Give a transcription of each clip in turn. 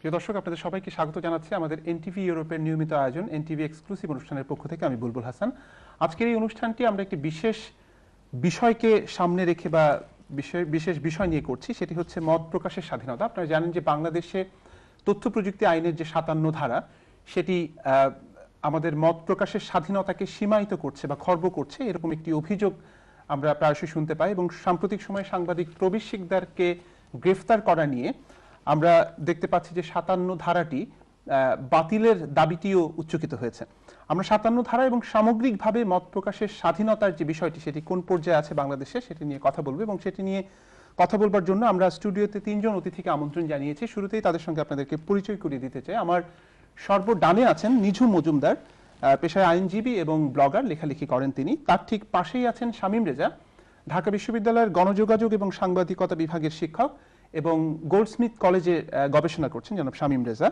প্রিয় দর্শক, আপনাদের সবাইকে স্বাগত জানাচ্ছি আমাদের এনটিভি ইউরোপের নিয়মিত আয়োজন এনটিভি এক্সক্লুসিভ অনুষ্ঠানের পক্ষ থেকে। আমি বুলবুল হাসান। আজকের এই অনুষ্ঠানটি আমরা একটি বিশেষ বিষয়কে সামনে রেখে বা বিশেষ বিষয় নিয়ে করছি, সেটি হচ্ছে মত প্রকাশের স্বাধীনতা। আপনারা জানেন যে বাংলাদেশে তথ্য প্রযুক্তি আইনের যে ৫৭ ধারা, সেটি আমাদের মত প্রকাশের স্বাধীনতাকে সীমায়িত করছে বা খর্ব করছে, এরকম একটি অভিযোগ আমরা প্রায়শই শুনতে পাই। এবং সাম্প্রতিক সময়ে সাংবাদিক প্রবীর শিকদারকে গ্রেফতার করা নিয়ে আমরা দেখতে পাচ্ছি যে ৫৭ ধারাটি বাতিলের দাবিটিও উচ্চকিত হয়েছে। আমরা ৫৭ ধারা এবং সামগ্রিকভাবে মত প্রকাশের স্বাধীনতার যে বিষয়টি, সেটি কোন পর্যায়ে আছে বাংলাদেশে, সেটি নিয়ে কথা বলবো। এবং সেটি নিয়ে কথা বলবার জন্য আমরা স্টুডিওতে ৩ জন অতিথিকে আমন্ত্রণ জানিয়েছি। শুরুতেই তাদের সঙ্গে আপনাদেরকে পরিচয় করিয়ে দিতে চাই। আমার সর্বডানে আছেন নিঝুম মজুমদার, পেশায় আইনজীবী এবং ব্লগার, লেখালেখি করেন তিনি। তার ঠিক পাশেই আছেন শামীম রেজা, ঢাকা বিশ্ববিদ্যালয়ের গণযোগাযোগ এবং সাংবাদিকতা বিভাগের শিক্ষক এবং গোল্ডস্মিথ কলেজে গবেষণা করছেন জনাব শামীম রেজা।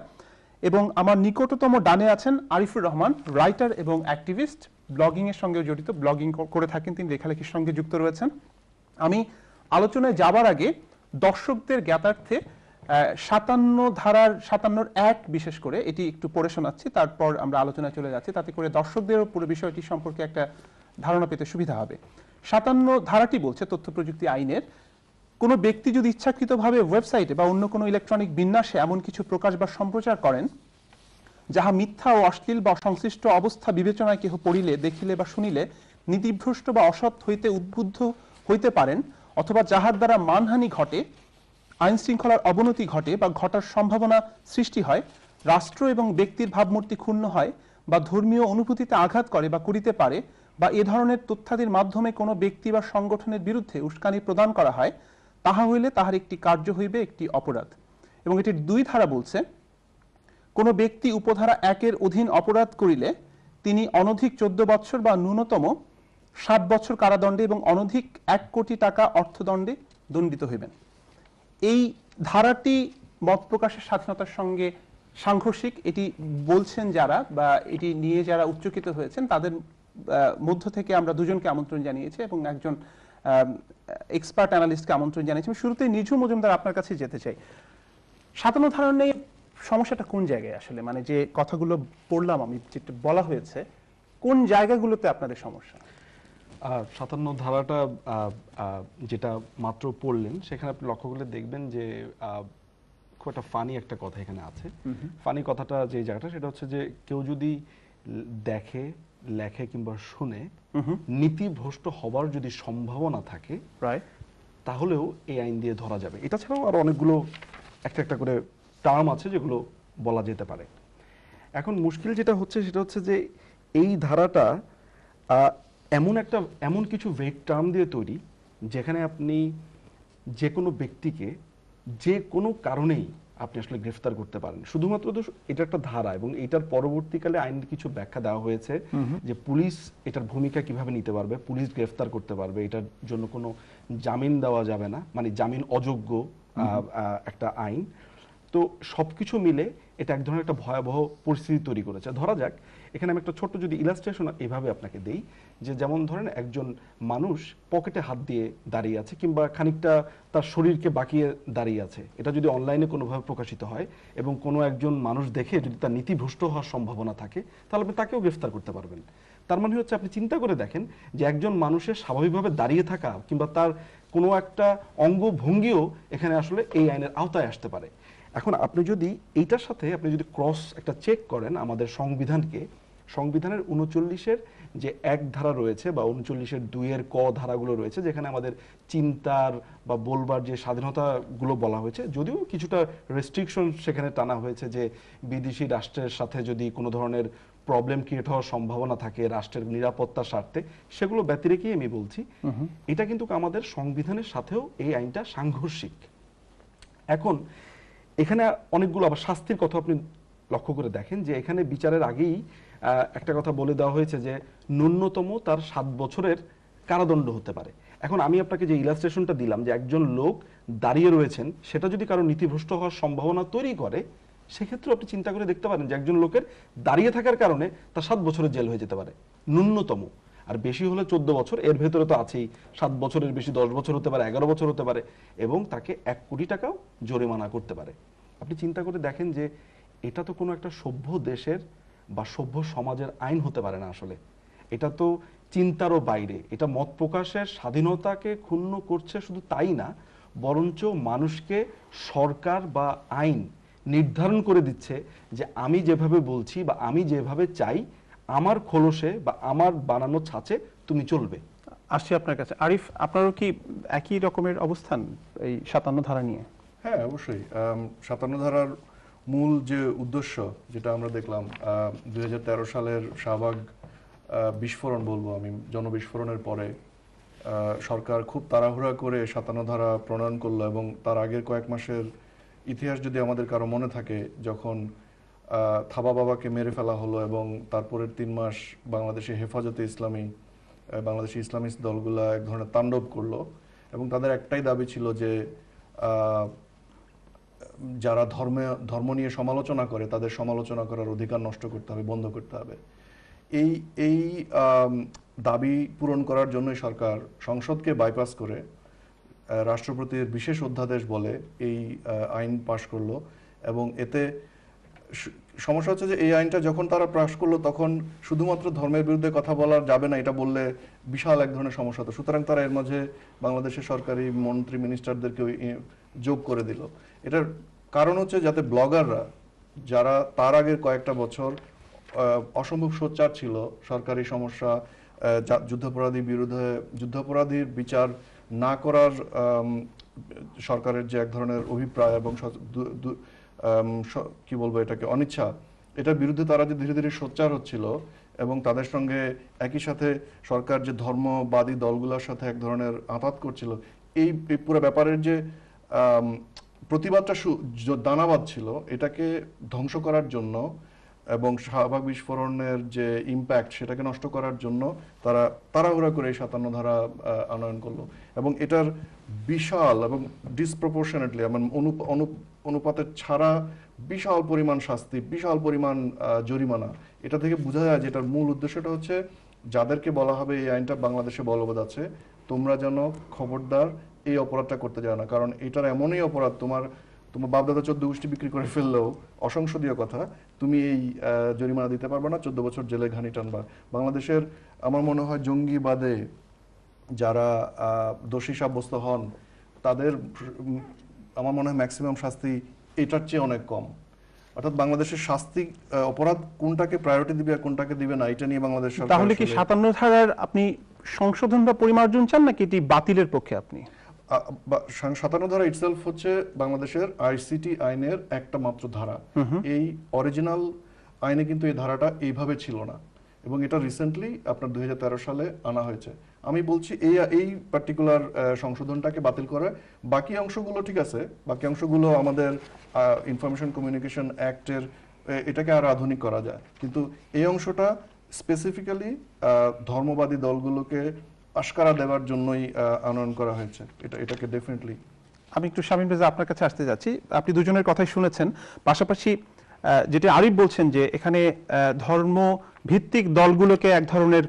এবং আমার নিকটতম ডানে আছেন আরিফুর রহমান, রাইটার এবং অ্যাক্টিভিস্ট, ব্লগিং এর সঙ্গে জড়িত, ব্লগিং করে থাকেন তিনি, লেখালেখির সঙ্গে যুক্ত রয়েছেন। আমি আলোচনায় যাবার আগে দর্শকদের জ্ঞাতার্থে ৫৭ ধারার ৫৭-র ১ বিশেষ করে এটি একটু পড়ে শোনাচ্ছি, তারপর আমরা আলোচনায় চলে যাচ্ছি, তাতে করে দর্শকদেরও পুরো বিষয়টি সম্পর্কে একটা ধারণা পেতে সুবিধা হবে। ৫৭ ধারাটি বলছে, তথ্য প্রযুক্তি আইনের, কোনো ব্যক্তি যদি ইচ্ছাকৃতভাবে ওয়েবসাইটে বা অন্য কোনো ইলেকট্রনিক বিন্যাসে এমন কিছু প্রকাশ বা সম্প্রচার করেন যাহা মিথ্যা ও অশ্লীল বা সংশ্লিষ্ট অবস্থা বিবেচনায় কেহ পড়িলে, দেখিলে বা শুনিলে নীতিভ্রষ্ট বা অসৎ হইতে উদ্বুদ্ধ হইতে পারেন, অথবা যাহার দ্বারা মানহানি ঘটে, আইন শৃঙ্খলার অবনতি ঘটে বা ঘটার সম্ভাবনা সৃষ্টি হয়, রাষ্ট্র এবং ব্যক্তির ভাবমূর্তি ক্ষুণ্ণ হয় বা ধর্মীয় অনুভূতিতে আঘাত করে বা করিতে পারে, বা এ ধরনের তথ্যাদির মাধ্যমে কোনো ব্যক্তি বা সংগঠনের বিরুদ্ধে উস্কানি প্রদান করা হয়, তাহা হইলে তাহার একটি কার্য হইবে একটি অপরাধ। এবং এটির ২ ধারা বলছে, কোনো ব্যক্তি উপধারা ১-এর অধীন অপরাধ করিলে তিনি অনধিক ১৪ বৎসর বা ন্যূনতম ৭ বছর কারাদণ্ডে এবং অনধিক ১ কোটি টাকা অর্থদণ্ডে দণ্ডিত হইবেন। এই ধারাটি মত প্রকাশের স্বাধীনতার সঙ্গে সাংঘর্ষিক, এটি বলছেন যারা বা এটি নিয়ে যারা উচ্চকিত হয়েছেন, তাদের মধ্য থেকে আমরা দুজনকে আমন্ত্রণ জানিয়েছি এবং একজন এক্সপার্ট অ্যানালিস্টকে আমন্ত্রণ জানিয়েছি। শুরুতেই নিঝুম মজুমদার, আপনার কাছে যেতে চাই। ৫৭ ধারা নিয়ে সমস্যাটা কোন জায়গায় আসলে, মানে যে কথাগুলো পড়লাম আমি, যেটা বলা হয়েছে, কোন জায়গাগুলোতে আপনাদের সমস্যা? ৫৭ ধারাটা যেটা মাত্র পড়লেন, সেখানে আপনি লক্ষ্য করলে দেখবেন যে খুব একটা ফানি একটা কথা এখানে আছে। ফানি কথাটা যে জায়গাটা, সেটা হচ্ছে যে কেউ যদি দেখে, লেখে কিংবা শুনে নীতিভ্রষ্ট হবার যদি সম্ভাবনা থাকে, তাহলেও এই আইন দিয়ে ধরা যাবে। এটা ছাড়াও আরো অনেকগুলো একটা একটা করে টার্ম আছে যেগুলো বলা যেতে পারে। এখন মুশকিল যেটা হচ্ছে সেটা হচ্ছে যে এই ধারাটা এমন কিছু ভেগ টার্ম দিয়ে তৈরি, যেখানে আপনি যে কোনো ব্যক্তিকে যে কোনো কারণেই আপনি আসলে গ্রেফতার করতে পারেন। শুধুমাত্র তো এটা একটা ধারা, এবং এটার পরবর্তীকালে আইনের কিছু ব্যাখ্যা দেওয়া হয়েছে যে পুলিশ এটার ভূমিকা কিভাবে নিতে পারবে, পুলিশ গ্রেফতার করতে পারবে, এটার জন্য কোনো জামিন দেওয়া যাবে না, মানে জামিন অযোগ্য একটা আইন। তো সবকিছু মিলে এটা এক ধরনের একটা ভয়াবহ পরিস্থিতি তৈরি করেছে। ধরা যাক, এখানে আমি একটা ছোট্ট যদি ইলাস্ট্রেশন এভাবে আপনাকে দেই, যে যেমন ধরেন একজন মানুষ পকেটে হাত দিয়ে দাঁড়িয়ে আছে কিংবা খানিকটা তার শরীরকে বাঁকিয়ে দাঁড়িয়ে আছে, এটা যদি অনলাইনে কোনোভাবে প্রকাশিত হয় এবং কোনো একজন মানুষ দেখে যদি তার নীতিভ্রষ্ট হওয়ার সম্ভাবনা থাকে, তাহলে আপনি তাকেও গ্রেফতার করতে পারবেন। তার মানে হচ্ছে, আপনি চিন্তা করে দেখেন যে একজন মানুষের স্বাভাবিকভাবে দাঁড়িয়ে থাকা কিংবা তার কোনো একটা অঙ্গভঙ্গিও এখানে আসলে এই আইনের আওতায় আসতে পারে। এখন আপনি যদি এইটার সাথে আপনি যদি ক্রস একটা চেক করেন আমাদের সংবিধানকে, সংবিধানের ৩৯-এর যে ১ ধারা রয়েছে বা ৩৯-এর ২-এর ক ধারাগুলো রয়েছে, যেখানে আমাদের চিন্তার বা বলবার যে স্বাধীনতাগুলো বলা হয়েছে, যদিও কিছুটা রেস্ট্রিকশন সেখানে টানা হয়েছে, যে বিদেশি রাষ্ট্রের সাথে যদি কোনো ধরনের প্রবলেম ক্রিয়েট হওয়ার সম্ভাবনা থাকে রাষ্ট্রের নিরাপত্তার স্বার্থে, সেগুলো ব্যতি রেখেই আমি বলছি, এটা কিন্তু আমাদের সংবিধানের সাথেও এই আইনটা সাংঘর্ষিক। এখন এখানে অনেকগুলো আবার শাস্তির কথা আপনি লক্ষ্য করে দেখেন, যে এখানে বিচারের আগেই একটা কথা বলে দেওয়া হয়েছে যে ন্যূনতম তার ৭ বছরের কারাদণ্ড হতে পারে। এখন আমি আপনাকে যে ইলাস্ট্রেশনটা দিলাম, যে একজন লোক দাঁড়িয়ে রয়েছেন, সেটা যদি কারো নীতিভ্রষ্ট হওয়ার সম্ভাবনা তৈরি করে, সেক্ষেত্রে আপনি চিন্তা করে দেখতে পারেন যে একজন লোকের দাঁড়িয়ে থাকার কারণে তার 7 বছরের জেল হয়ে যেতে পারে ন্যূনতম, আর বেশি হলে 14 বছর, এর ভেতরে তো আছেই 7 বছরের বেশি 10 বছর হতে পারে, 11 বছর হতে পারে, এবং তাকে 1 কোটি টাকাও জরিমানা করতে পারে। আপনি চিন্তা করে দেখেন যে এটা তো কোনো একটা সভ্য দেশের বা সভ্য সমাজের আইন হতে পারে না আসলে। এটা তো চিন্তারও বাইরে, এটা মত প্রকাশের স্বাধীনতাকে ক্ষুণ্ণ করছে। শুধু তাই না, বরঞ্চ মানুষকে সরকার বা আইন নির্ধারণ করে দিচ্ছে যে আমি যেভাবে বলছি বা আমি যেভাবে চাই, আমার খোলসে বা আমার বানানো ছাঁচে তুমি চলবে। আসছি আপনার কাছে। আরিফ, আপনারও কি একই রকমের অবস্থান এই 57 ধারা নিয়ে? হ্যাঁ, অবশ্যই। 57 ধারার মূল যে উদ্দেশ্য, যেটা আমরা দেখলাম 2013 সালের শাহবাগ বিস্ফোরণ বলবো আমি, জনবিস্ফোরণের পরে সরকার খুব তাড়াহুড়া করে 57 ধারা প্রণয়ন করলো। এবং তার আগের কয়েক মাসের ইতিহাস যদি আমাদের কারো মনে থাকে, যখন থাবা বাবাকে মেরে ফেলা হলো এবং তারপরের 3 মাস বাংলাদেশে হেফাজতে ইসলামী, বাংলাদেশি ইসলামিস্ট দলগুলা এক ধরনের তাণ্ডব করলো। এবং তাদের একটাই দাবি ছিল যে যারা ধর্ম নিয়ে সমালোচনা করে তাদের সমালোচনা করার অধিকার নষ্ট করতে হবে, বন্ধ করতে হবে। এই দাবি পূরণ করার জন্যই সরকার সংসদকে বাইপাস করে রাষ্ট্রপতির বিশেষ অধ্যাদেশ বলে এই আইন পাশ করলো। এবং এতে সমস্যা হচ্ছে যে এই আইনটা যখন তারা পাশ করলো, তখন শুধুমাত্র ধর্মের বিরুদ্ধে কথা বলা যাবে না এটা বললে বিশাল এক ধরনের সমস্যা হতো। সুতরাং তারা এর মাঝে বাংলাদেশের সরকারি মন্ত্রী মিনিস্টারদেরকে যোগ করে দিল। এটার কারণ হচ্ছে যাতে ব্লগাররা, যারা তার আগের কয়েকটা বছর অসম্ভব সোচ্চার ছিল সরকারি সমস্যা, যুদ্ধাপরাধীর বিরুদ্ধে, যুদ্ধাপরাধীর বিচার না করার সরকারের যে এক ধরনের অভিপ্রায় এবং কি বলবো এটাকে, অনিচ্ছা, এটার বিরুদ্ধে তারা যে ধীরে ধীরে সোচ্চার হচ্ছিল এবং তাদের সঙ্গে একই সাথে সরকার যে ধর্মবাদী দলগুলোর সাথে এক ধরনের আঁতাত করছিল, এই পুরো ব্যাপারের যে প্রতিবাদটা দানাবাদ ছিল, এটাকে ধ্বংস করার জন্য এবং শাহবাগ বিস্ফোরণের যে ইম্প্যাক্ট সেটাকে নষ্ট করার জন্য তারা তাড়াহুড়া করে এই 57 ধারা আনয়ন করলো। এবং এটার বিশাল এবং ডিসপ্রপোর্শনেটলি অনুপাতের ছাড়া বিশাল পরিমাণ শাস্তি, বিশাল পরিমাণ জরিমানা। এটা থেকে বোঝা যায় যে এটার মূল উদ্দেশ্যটা হচ্ছে যাদেরকে বলা হবে এই আইনটা বাংলাদেশে বলবৎ আছে, তোমরা যেন খবরদার এই অপরাধটা করতে যাও না। কারণ এটার এমনই অপরাধ, তোমার বাপদাদা 14 গোষ্ঠী বিক্রি করে ফেললেও অসংসদীয় কথা, তুমি এই জরিমানা দিতে পারবে না, 14 বছর জেলে ঘানি টানবা। বাংলাদেশের আমার মনে হয় জঙ্গিবাদে যারা দোষী সাব্যস্ত হন তাদের আমার মনে হয় ম্যাক্সিমাম শাস্তি এটার চেয়ে অনেক কম। অর্থাৎ বাংলাদেশের শাস্তি অপরাধ কোনটাকে প্রায়োরিটি দিবে আর কোনটাকে দিবে না, এটা নিয়ে বাংলাদেশ সরকার। তাহলে কি 57 ধারার আপনি সংশোধন বা পরিমার্জন চান নাকি এটি বাতিলের পক্ষে আপনি? 57 ধারা ইটসেলফ হচ্ছে বাংলাদেশের আইসিটি আইনের একটা মাত্র ধারা। এই অরিজিনাল আইনে কিন্তু এই ধারাটা এইভাবে ছিল না এবং এটা রিসেন্টলি আপনার 2013 সালে আনা হয়েছে। আমি বলছি এই পার্টিকুলার সংশোধনটাকে বাতিল করে বাকি অংশগুলো ঠিক আছে, বাকি অংশগুলো আমাদের ইনফরমেশন কমিউনিকেশন অ্যাক্টের এটাকে আরো আধুনিক করা যায়, কিন্তু এই অংশটা স্পেসিফিক্যালি ধর্মবাদী দলগুলোকে আশকারা দেওয়ার জন্যই আনয়ন করা হয়েছে। এটাকে ডেফিনেটলি। আমি একটু শামীম রেজা আপনার কাছে আসতে যাচ্ছি। আপনি দুজনের কথাই শুনেছেন, পাশাপাশি যেটা আরিফ বলছেন যে এখানে ধর্ম ভিত্তিক দলগুলোকে এক ধরনের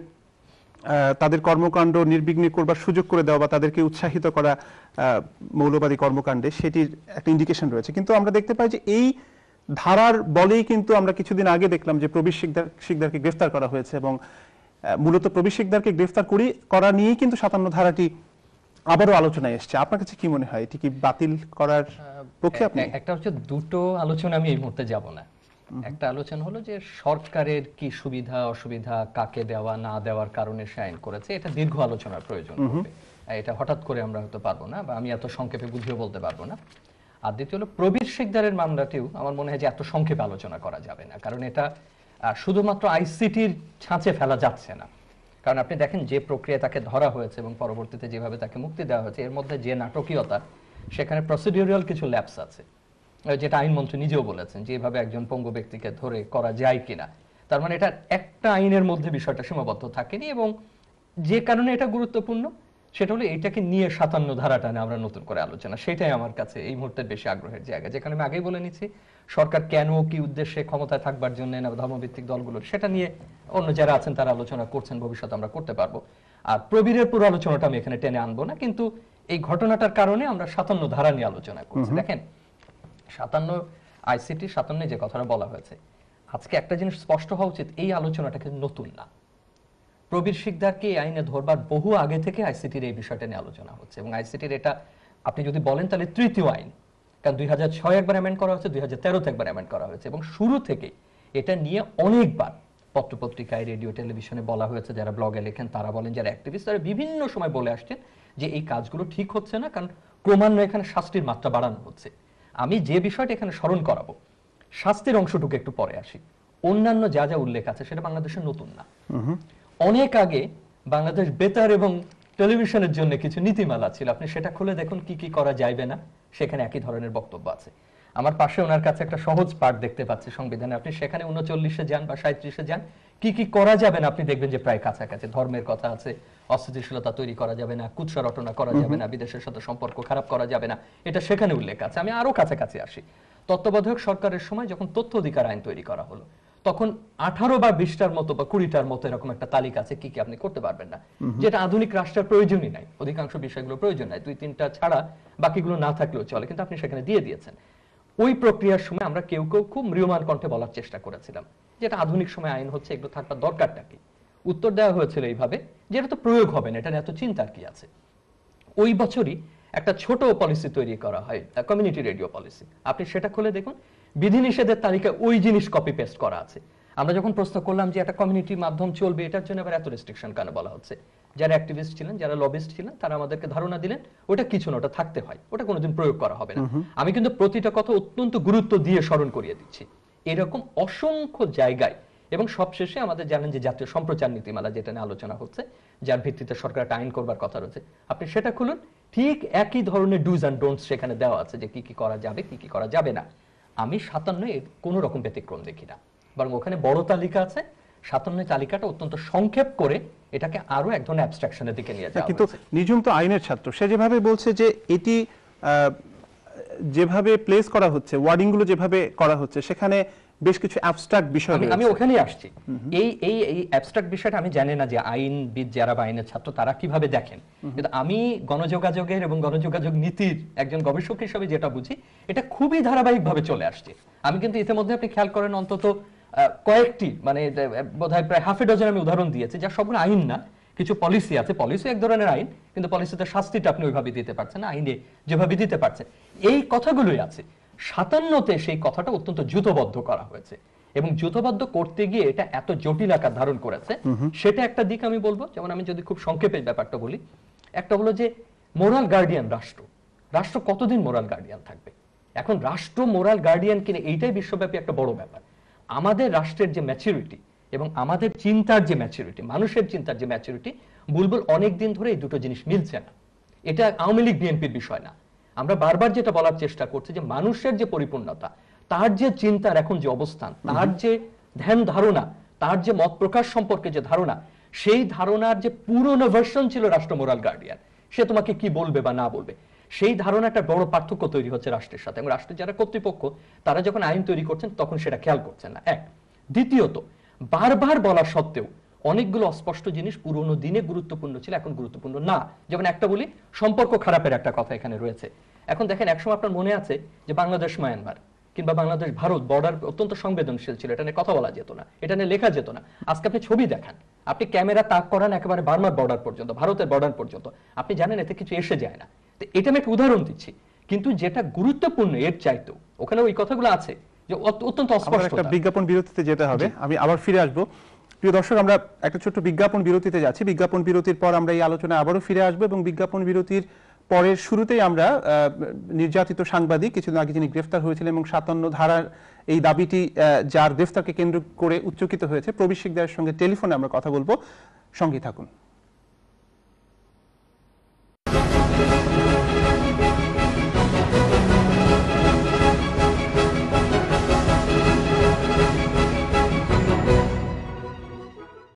তাদের কর্মকাণ্ড নির্বিঘ্ন করবার সুযোগ করে দেওয়া বা তাদেরকে উৎসাহিত করা মৌলবাদী কর্মকাণ্ডে, সেটির একটা ইন্ডিকেশন রয়েছে। কিন্তু আমরা দেখতে পাই যে এই ধারার বলেই কিন্তু আমরা কিছুদিন আগে দেখলাম যে প্রবীর শিকদারকে গ্রেফতার করা হয়েছে এবং মূলত প্রবীর শিকদারকে গ্রেফতার করা নিয়েই কিন্তু 57 ধারাটি আবারও আলোচনায় এসছে। আপনার কাছে কি মনে হয়, এটি কি বাতিল করার পক্ষে আপনি? একটা হচ্ছে দুটো আলোচনা আমি এই মুহূর্তে যাব না। একটা আলোচনা হলো যে সরকারের কি সুবিধা অসুবিধা, কাকে দেওয়া না দেওয়ার কারণে সে আইন করেছে, এটা দীর্ঘ আলোচনার প্রয়োজন হবে। এটা হঠাৎ করে আমরা হয়তো পারবো না, বা আমি এত সংক্ষেপে বুঝিয়ে বলতে পারবো না। আর দ্বিতীয় হলো প্রবীর শিকদারের মামলাটিও আমার মনে হয় যে এত সংক্ষেপে আলোচনা করা যাবে না, কারণ এটা শুধুমাত্র আইসিটির ছাঁচে ফেলা যাচ্ছে না। কারণ আপনি দেখেন যে প্রক্রিয়া তাকে ধরা হয়েছে এবং পরবর্তীতে যেভাবে তাকে মুক্তি দেওয়া হয়েছে, এর মধ্যে যে নাটকীয়তা, সেখানে প্রসিডিউরাল কিছু ল্যাপস আছে, যেটা আইনমন্ত্রী নিজেও বলেছেন যে এভাবে একজন পঙ্গু ব্যক্তিকে ধরে করা যায় কিনা। তার মানে এটা একটা আইনের মধ্যে বিষয়টা সীমাবদ্ধ থাকেনি, এবং যে কারণে এটা গুরুত্বপূর্ণ সেটা হলো এটাকে নিয়ে 57 ধারাটা নিয়ে আমরা নতুন করে আলোচনা, সেটাই আমার কাছে এই মুহূর্তে বেশি আগ্রহের জায়গা। যেখানে আমি আগেই বলে নিচ্ছি, সরকার কেন কি উদ্দেশ্যে ক্ষমতায় থাকবার জন্য না ধর্মভিত্তিক দলগুলোর, সেটা নিয়ে অন্য যারা আছেন তারা আলোচনা করছেন, ভবিষ্যতে আমরা করতে পারবো। আর প্রবীরের পুরো আলোচনাটা আমি এখানে টেনে আনবো না, কিন্তু এই ঘটনাটার কারণে আমরা 57 ধারা নিয়ে আলোচনা করছি। দেখেন 57 আইসিটি 57 যে কথাটা বলা হয়েছে, আজকে একটা জিনিস স্পষ্ট হওয়া উচিত, এই আলোচনাটা কিন্তু নতুন না। প্রবীর শিকদারকে এই আইনে ধরবার বহু আগে থেকে আইসিটির এই বিষয়টা নিয়ে আলোচনা হচ্ছে, এবং আইসিটির এটা আপনি যদি বলেন তাহলে তৃতীয় আইন, কারণ 2006 একবার অ্যামেন্ড করা হয়েছে, 2013 একবার অ্যামেন্ড করা হয়েছে, এবং শুরু থেকে এটা নিয়ে অনেকবার পত্রপত্রিকায়, রেডিও, টেলিভিশনে বলা হয়েছে। যারা ব্লগে লেখেন তারা বলেন, যারা অ্যাক্টিভিস্ট তারা বিভিন্ন সময় বলে আসছেন যে এই কাজগুলো ঠিক হচ্ছে না, কারণ ক্রমান্বয়ে এখানে শাস্তির মাত্রা বাড়ানো হচ্ছে। আমি যে বিষয়টা এখানে স্মরণ করাবো, শাস্তির অংশটুকু একটু পরে আসি। অন্যান্য যা যা উল্লেখ আছে সেটা বাংলাদেশের নতুন না। অনেক আগে বাংলাদেশ বেতার এবং টেলিভিশনের জন্য কিছু নীতিমালা ছিল, আপনি সেটা খুলে দেখুন কি কি করা যাইবে না, সেখানে একই ধরনের বক্তব্য আছে। আমার পাশে ওনার কাছে একটা সহজ পাঠ দেখতে পাচ্ছি সংবিধানে, আপনি সেখানে 39-এ যান বা 37-এ যান, কি কি করা যাবে না আপনি দেখবেন যে প্রায় কাছাকাছি। ধর্মের কথা আছে, অস্থিতিশীলতা তৈরি করা যাবে না, কুৎসা রটনা করা যাবে না, বিদেশের সাথে সম্পর্ক খারাপ করা যাবে না, এটা সেখানে উল্লেখ আছে। আমি আরো কাছাকাছি আসি, তত্ত্বাবধায়ক সরকারের সময় যখন তথ্য অধিকার আইন তৈরি করা হলো, তখন 18 বা 20টার মতো বা 20টার মতো এরকম একটা তালিকা আছে কি কি আপনি করতে পারবেন না, যেটা আধুনিক রাষ্ট্রের প্রয়োজনই নাই। অধিকাংশ বিষয়গুলো প্রয়োজন নাই, 2-3টা ছাড়া বাকিগুলো না থাকলেও চলে, কিন্তু আপনি সেখানে দিয়ে দিয়েছেন। ওই প্রক্রিয়ার সময় আমরা কেউ কেউ খুব মৃয়মান কণ্ঠে বলার চেষ্টা করেছিলাম যেটা আধুনিক সময় আইন হচ্ছে, এগুলো থাকবার দরকারটা কি। উত্তর দেওয়া হয়েছিল এইভাবে, যেটা তো প্রয়োগ হবে না, এটা এত চিন্তার কি আছে। ওই বছরই একটা ছোট পলিসি তৈরি করা হয়, কমিউনিটি রেডিও পলিসি। আপনি সেটা খুলে দেখুন, বিধিনিষেধের তালিকায় ওই জিনিস কপি পেস্ট করা আছে। আমরা যখন প্রশ্ন করলাম যে একটা কমিউনিটির মাধ্যম চলবে, এটার জন্য আবার এত রেস্ট্রিকশন কেন বলা হচ্ছে, যারা অ্যাক্টিভিস্ট ছিলেন, যারা লবিস্ট ছিলেন, তারা আমাদেরকে ধারণা দিলেন ওটা কিছু না, ওটা থাকতে হয়, ওটা কোনোদিন প্রয়োগ করা হবে না। আমি কিন্তু প্রতিটা কথা অত্যন্ত গুরুত্ব দিয়ে স্মরণ করিয়ে দিচ্ছি। এরকম অসংখ্য জায়গায়, এবং সবশেষে আমাদের জানেন যে জাতীয় সম্প্রচার নীতিমালা, যেটা নিয়ে আলোচনা হচ্ছে, যার ভিত্তিতে সরকার একটা আইন করবার কথা রয়েছে, আপনি সেটা খুলুন, ঠিক একই ধরনের ডুজ অ্যান্ড ডোন্টস সেখানে দেওয়া আছে যে কি কি করা যাবে, কি কি করা যাবে না। আমি 57 কোনো রকম ব্যতিক্রম দেখি না, বরং ওখানে বড় তালিকা আছে। 57 তালিকাটা অত্যন্ত সংক্ষেপ করে এটাকে আরো এক ধরনের অ্যাবস্ট্রাকশনের দিকে নিয়ে যাওয়া। কিন্তু নিঝুম তো আইনের ছাত্র, সে যেভাবে বলছে যে এটি যেভাবে প্লেস করা হচ্ছে, ওয়ার্ডিং গুলো যেভাবে করা হচ্ছে, সেখানে বেশ কিছু অ্যাবস্ট্রাক্ট বিষয় রয়েছে। আমি ওখানেই আসছি। এই অ্যাবস্ট্রাক্ট বিষয়টা আমি জানি না যে আইনবিদ যারা বা আইনের ছাত্র তারা কিভাবে দেখেন, কিন্তু আমি গণযোগাযোগের এবং গণযোগাযোগ নীতির একজন গবেষক হিসেবে যেটা বুঝি, এটা খুবই ধারাবাহিকভাবে চলে আসছে। আমি কিন্তু ইতিমধ্যে আপনি খেয়াল করেন অন্তত কয়েকটি, মানে বোধহয় প্রায় হাফ এ ডজন আমি উদাহরণ দিয়েছি, যা সবগুলো আইন না, কিছু পলিসি আছে। পলিসি এক ধরনের আইন, কিন্তু পলিসিতে শাস্তিটা আপনি ওইভাবে দিতে পারছেন না, আইনে যেভাবে দিতে পারছেন। এই কথাগুলোই আছে। 57-তে সেই কথাটা অত্যন্ত যুথবদ্ধ করা হয়েছে, এবং যুথবদ্ধ করতে গিয়ে এটা এত জটিল আকার ধারণ করেছে, সেটা একটা দিক আমি বলবো। যেমন আমি যদি খুব সংক্ষেপে ব্যাপারটা বলি, একটা হলো যে মোরাল গার্ডিয়ান রাষ্ট্র। রাষ্ট্র কতদিন মোরাল গার্ডিয়ান থাকবে? এখন রাষ্ট্র মোরাল গার্ডিয়ান কিনে, এইটাই বিশ্বব্যাপী একটা বড় ব্যাপার। আমাদের রাষ্ট্রের যে ম্যাচুরিটি এবং আমাদের চিন্তার যে ম্যাচুরিটি, মানুষের চিন্তার যে ম্যাচুরিটি, বুলবুল অনেক দিন ধরে এই দুটো জিনিস মিলছে না। এটা আওয়ামী লীগ বিএনপির বিষয় না। আমরা বারবার যেটা বলার চেষ্টা করছি যে মানুষের যে পরিপূর্ণতা, তার যে চিন্তার এখন যে অবস্থান, তার যে ধ্যান ধারণা, তার যে মত প্রকাশ সম্পর্কে যে ধারণা, সেই ধারণার যে পুরনো ভার্সন ছিল রাষ্ট্র মোরাল গার্ডিয়ান, সে তোমাকে কি বলবে বা না বলবে, সেই ধারণাটা বড় পার্থক্য তৈরি হচ্ছে রাষ্ট্রের সাথে। এবং রাষ্ট্রের যারা কর্তৃপক্ষ, তারা যখন আইন তৈরি করছেন তখন সেটা খেয়াল করছেন না, এক। দ্বিতীয়ত, বারবার বলা সত্ত্বেও অনেকগুলো অস্পষ্ট জিনিস পুরোনো দিনে গুরুত্বপূর্ণ ছিল, এখন গুরুত্বপূর্ণ না। যেমন একটা বলি, সম্পর্ক খারাপের একটা কথা এখানে রয়েছে। এখন দেখেন, একসময় আপনার মনে আছে যে বাংলাদেশ মায়ানমার কিংবা বাংলাদেশ ভারত বর্ডার অত্যন্ত সংবেদনশীল ছিল, এটা নিয়ে কথা বলা যেত না, এটা নিয়ে লেখা যেত না। আজকে আপনি ছবি দেখান, আপনি ক্যামেরা তাক করান একেবারে বার্মার বর্ডার পর্যন্ত, ভারতের বর্ডার পর্যন্ত, আপনি জানেন এতে কিছু এসে যায় না। তো এটা আমি একটা উদাহরণ দিচ্ছি, কিন্তু যেটা গুরুত্বপূর্ণ এর চাইতেও ওখানে ওই কথাগুলো আছে যে অত্যন্ত অস্পষ্ট। একটা বিজ্ঞাপন বিরতিতে যেতে হবে, আমি আবার ফিরে আসবো। প্রিয় দর্শক, আমরা একটা ছোট্ট বিজ্ঞাপন বিরতিতে যাচ্ছি। বিজ্ঞাপন বিরতির পর আমরা এই আলোচনায় আবারও ফিরে আসবো, এবং বিজ্ঞাপন বিরতির পরের শুরুতেই আমরা নির্যাতিত সাংবাদিক, কিছুদিন আগে যিনি গ্রেফতার হয়েছিলেন এবং 57 ধারার এই দাবিটি যার গ্রেফতারকে কেন্দ্র করে উচ্চকিত হয়েছে, প্রবীর শিকদারের সঙ্গে টেলিফোনে আমরা কথা বলবো। সঙ্গে থাকুন।